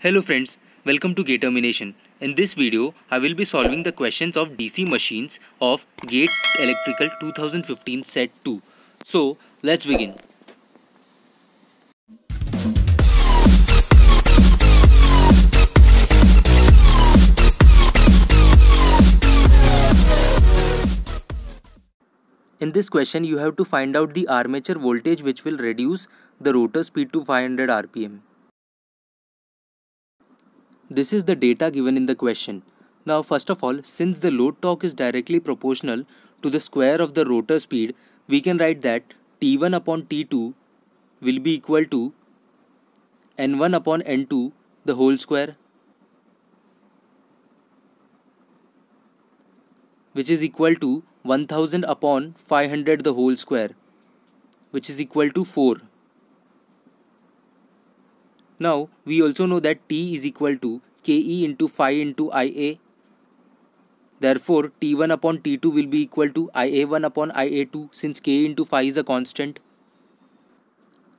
Hello friends, welcome to Gate Termination. In this video, I will be solving the questions of DC machines of Gate Electrical 2015 Set 2. So, let's begin. In this question, you have to find out the armature voltage which will reduce the rotor speed to 500 rpm. This is the data given in the question. Now first of all, since the load torque is directly proportional to the square of the rotor speed, we can write that T1 upon T2 will be equal to N1 upon N2 the whole square, which is equal to 1000 upon 500 the whole square, which is equal to 4. Now we also know that T is equal to KE into phi into IA. Therefore, T1 upon T2 will be equal to IA1 upon IA2 since K into phi is a constant.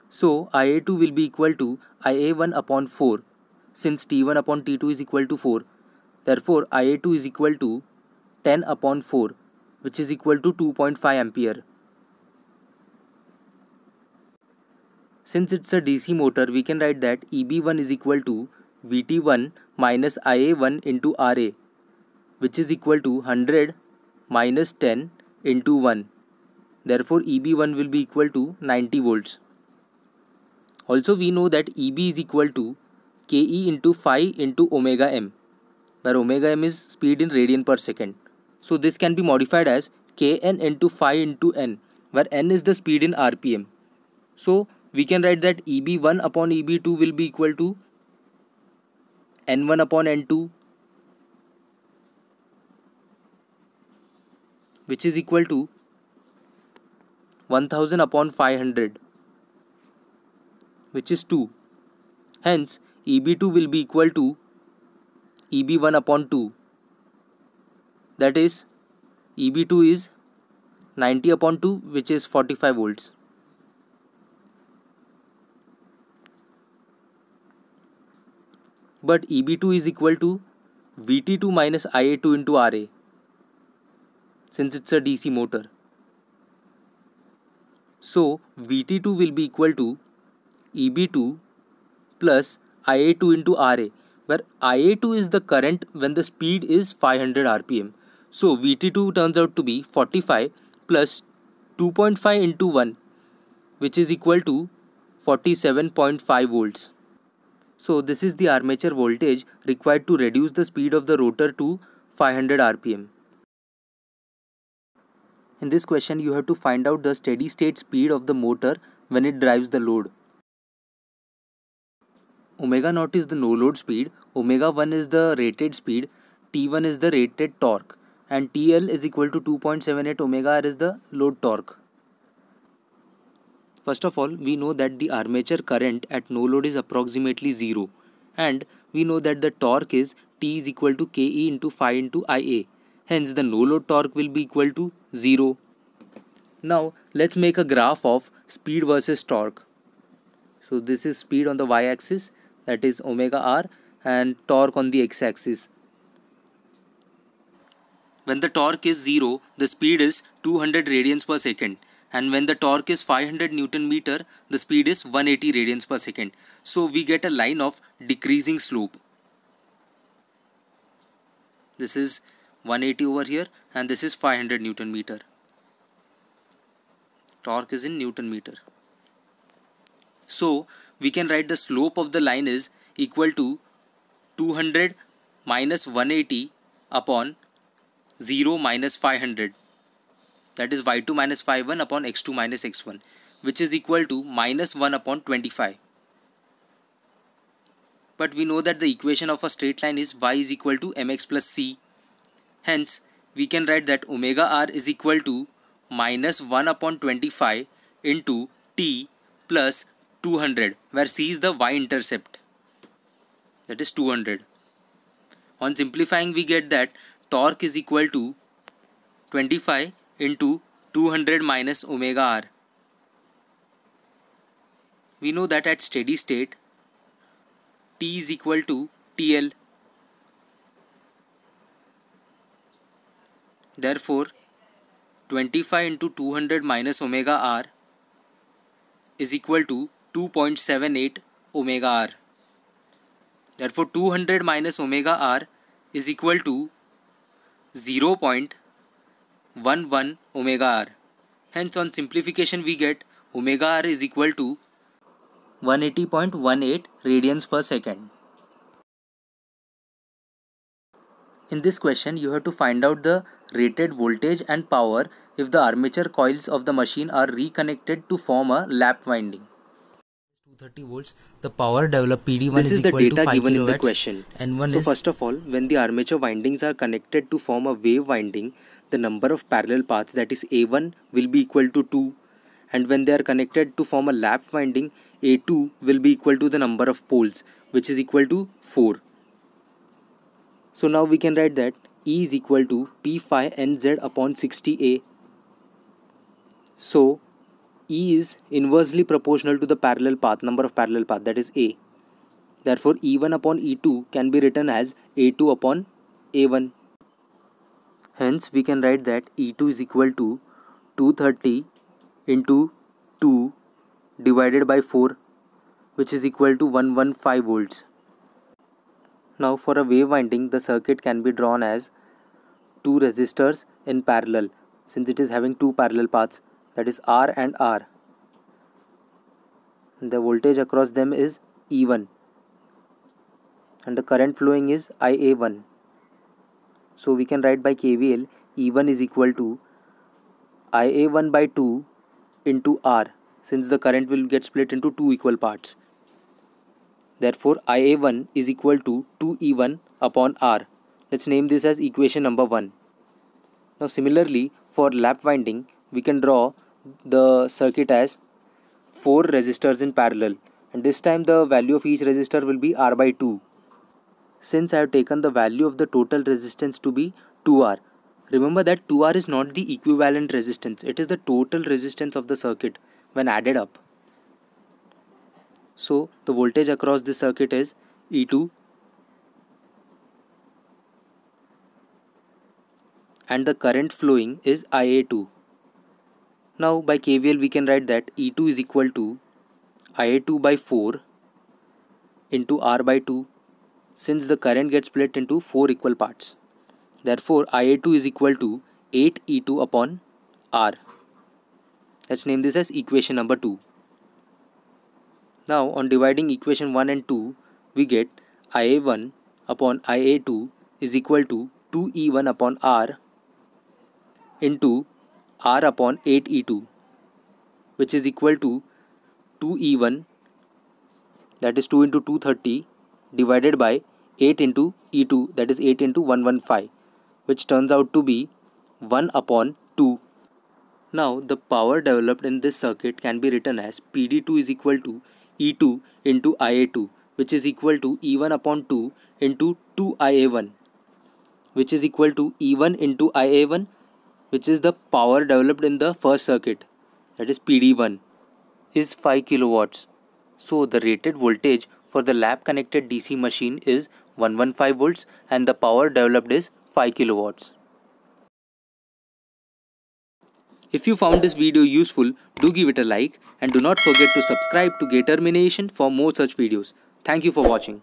So, IA2 will be equal to IA1 upon 4 since T1 upon T2 is equal to 4. Therefore, IA2 is equal to 10 upon 4, which is equal to 2.5 ampere. Since it's a DC motor, we can write that EB1 is equal to VT1 minus IA1 into RA, which is equal to 100 minus 10 into 1. Therefore, EB1 will be equal to 90 volts. Also, we know that EB is equal to KE into phi into omega m, where omega m is speed in radian per second. So, this can be modified as Kn into phi into n, where n is the speed in rpm. So, we can write that EB1 upon EB2 will be equal to N1 upon N2, which is equal to 1000 upon 500, which is 2. Hence, EB2 will be equal to EB1 upon 2. That is, EB2 is 90 upon 2, which is 45 volts. But EB2 is equal to VT2 minus IA2 into RA, since it's a DC motor. So, VT2 will be equal to EB2 plus IA2 into RA, where IA2 is the current when the speed is 500 rpm. So, VT2 turns out to be 45 plus 2.5 into 1, which is equal to 47.5 volts. So, this is the armature voltage required to reduce the speed of the rotor to 500 rpm. In this question, you have to find out the steady state speed of the motor when it drives the load. Omega naught is the no load speed, omega 1 is the rated speed, T1 is the rated torque, and TL is equal to 2.78 omega R is the load torque. First of all, we know that the armature current at no load is approximately 0, and we know that the torque is T is equal to KE into phi into IA. Hence, the no load torque will be equal to 0. Now, let's make a graph of speed versus torque. So, this is speed on the y-axis, that is omega R, and torque on the x-axis. When the torque is 0, the speed is 200 radians per second. And when the torque is 500 Newton meter, the speed is 180 radians per second. So we get a line of decreasing slope. This is 180 over here and this is 500 Newton meter. Torque is in Newton meter. So we can write the slope of the line is equal to 200 minus 180 upon 0 minus 500. That is y2 minus y1 upon x2 minus x1, which is equal to minus 1 upon 25. But we know that the equation of a straight line is y is equal to mx plus c. Hence, we can write that omega r is equal to minus 1 upon 25 into t plus 200, where c is the y-intercept. That is 200. On simplifying, we get that torque is equal to 25 into 200 minus omega r. We know that at steady state, T is equal to TL. Therefore, 25 into 200 minus omega r is equal to 2.78 omega r. Therefore, 200 minus omega r is equal to 0.11 omega r. Hence, on simplification, we get omega r is equal to 180.18 radians per second. In this question, you have to find out the rated voltage and power if the armature coils of the machine are reconnected to form a lap winding. 230 volts, the power developed PD1 This is the equal to data 5 given in the kilowatts, question. N1 So is first of all, when the armature windings are connected to form a wave winding, the number of parallel paths, that is A1, will be equal to 2, and when they are connected to form a lap winding, A2 will be equal to the number of poles, which is equal to 4. So now we can write that E is equal to P phi NZ upon 60A. So E is inversely proportional to the parallel path, number of parallel path, that is A. Therefore, E1 upon E2 can be written as A2 upon A1. Hence, we can write that E2 is equal to 230 into 2 divided by 4, which is equal to 115 volts. Now, for a wave winding, the circuit can be drawn as two resistors in parallel, since it is having two parallel paths, that is R and R. The voltage across them is E1 and the current flowing is IA1. So we can write by KVL E1 is equal to IA1 by 2 into R, since the current will get split into two equal parts. Therefore, IA1 is equal to 2E1 upon R. Let's name this as equation number 1. Now similarly, for lap winding, we can draw the circuit as 4 resistors in parallel, and this time the value of each resistor will be R by 2. Since I have taken the value of the total resistance to be 2R, remember that 2R is not the equivalent resistance, it is the total resistance of the circuit when added up. So the voltage across this circuit is E2 and the current flowing is IA2. Now by KVL we can write that E2 is equal to IA2 by 4 into R by 2, since the current gets split into 4 equal parts. Therefore, IA2 is equal to 8E2 upon R. Let's name this as equation number 2. Now, on dividing equation 1 and 2, we get IA1 upon IA2 is equal to 2E1 upon R into R upon 8E2, which is equal to 2E1, that is 2 into 230, divided by 8 into E2, that is 8 into 115, which turns out to be 1 upon 2. Now, the power developed in this circuit can be written as PD2 is equal to E2 into IA2, which is equal to E1 upon 2 into 2IA1, which is equal to E1 into IA1, which is the power developed in the first circuit, that is PD1, is 5 kilowatts. So the rated voltage for the lap connected DC machine is 115 volts and the power developed is 5 kilowatts. If you found this video useful, do give it a like and do not forget to subscribe to Gaytermination for more such videos. Thank you for watching.